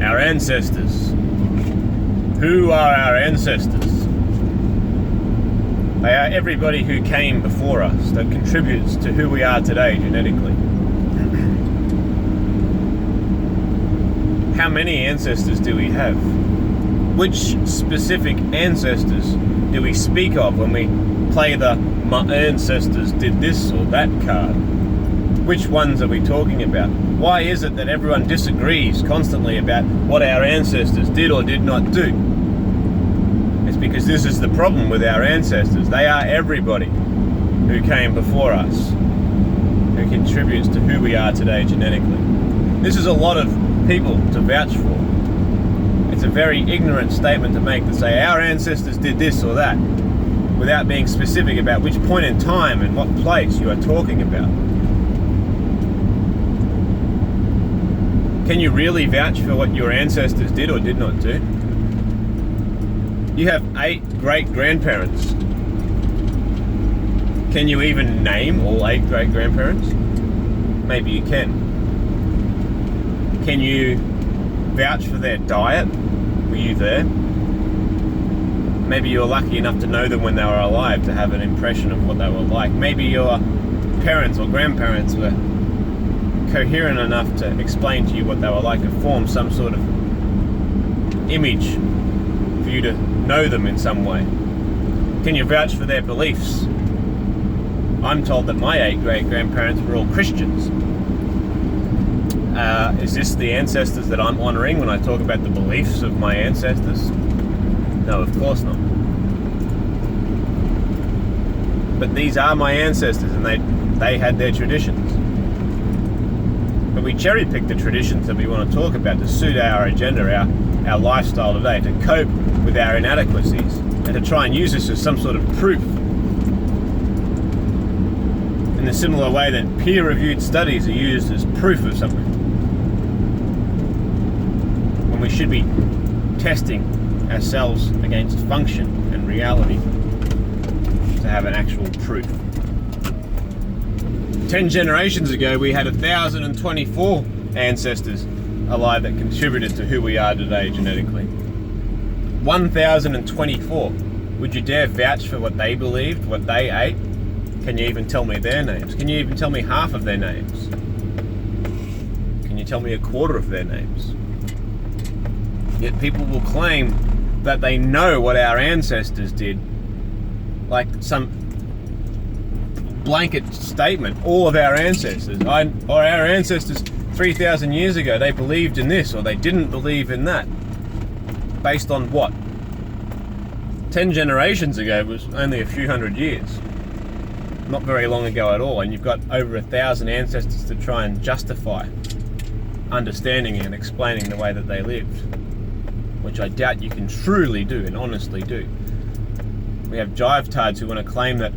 Our ancestors. Who are our ancestors? They are everybody who came before us that contributes to who we are today genetically. How many ancestors do we have? Which specific ancestors do we speak of when we play the "my ancestors did this" or that card? Which ones are we talking about? Why is it that everyone disagrees constantly about what our ancestors did or did not do? It's because this is the problem with our ancestors. They are everybody who came before us, who contributes to who we are today genetically. This is a lot of people to vouch for. It's a very ignorant statement to make, to say our ancestors did this or that, without being specific about which point in time and what place you are talking about. Can you really vouch for what your ancestors did or did not do? You have 8 great-grandparents. Can you even name all 8 great-grandparents? Maybe you can. Can you vouch for their diet? Were you there? Maybe you're lucky enough to know them when they were alive to have an impression of what they were like. Maybe your parents or grandparents were coherent enough to explain to you what they were like, to form some sort of image for you to know them in some way. Can you vouch for their beliefs? I'm told that my 8 great-grandparents were all Christians. Is this the ancestors that I'm honouring when I talk about the beliefs of my ancestors? No, of course not. But these are my ancestors, and they had their traditions. But we cherry-pick the traditions that we want to talk about to suit our agenda, our lifestyle today, to cope with our inadequacies, and to try and use this as some sort of proof. In the similar way that peer-reviewed studies are used as proof of something, when we should be testing ourselves against function and reality to have an actual proof. 10 generations ago, we had 1,024 ancestors alive that contributed to who we are today genetically. 1,024. Would you dare vouch for what they believed, what they ate? Can you even tell me their names? Can you even tell me half of their names? Can you tell me a quarter of their names? Yet people will claim that they know what our ancestors did, like some blanket statement. All of our ancestors, or our ancestors 3,000 years ago, they believed in this or they didn't believe in that. Based on what? 10 generations ago was only a few hundred years. Not very long ago at all, and you've got over 1,000 ancestors to try and justify understanding and explaining the way that they lived, which I doubt you can truly do and honestly do. We have jive-tards who want to claim that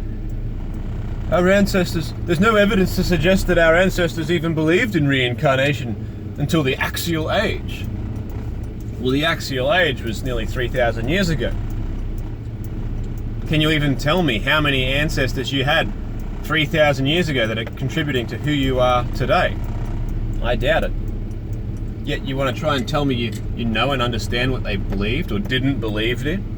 our ancestors, there's no evidence to suggest that our ancestors even believed in reincarnation until the Axial Age. Well, the Axial Age was nearly 3,000 years ago. Can you even tell me how many ancestors you had 3,000 years ago that are contributing to who you are today? I doubt it. Yet you want to try and tell me you know and understand what they believed or didn't believe in?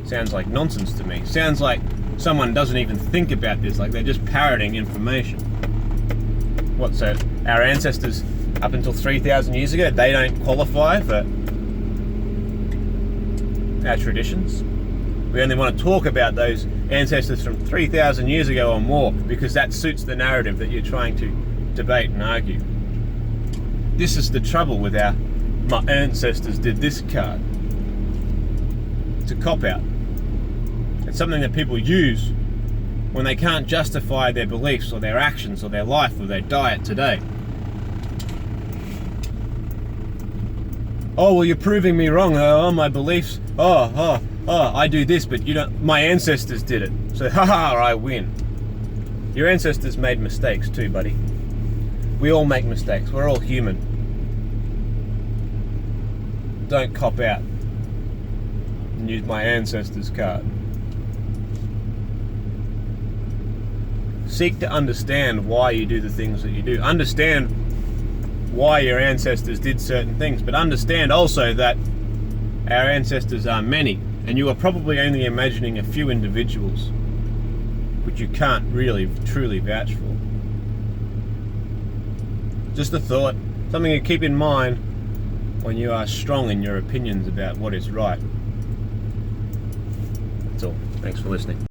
Sounds like nonsense to me. Sounds like someone doesn't even think about this, like they're just parroting information. What, so our ancestors up until 3,000 years ago, they don't qualify for our traditions? We only want to talk about those ancestors from 3,000 years ago or more because that suits the narrative that you're trying to debate and argue. This is the trouble with our "my ancestors did this" card. It's a cop-out. It's something that people use when they can't justify their beliefs or their actions or their life or their diet today. Oh, well, you're proving me wrong. Oh, my beliefs. Oh, I do this, but you don't. My ancestors did it. So, haha, I win. Your ancestors made mistakes too, buddy. We all make mistakes. We're all human. Don't cop out and use my ancestors card. Seek to understand why you do the things that you do. Understand why your ancestors did certain things, but understand also that our ancestors are many, and you are probably only imagining a few individuals which you can't really truly vouch for. Just a thought, something to keep in mind when you are strong in your opinions about what is right. That's all. Thanks for listening.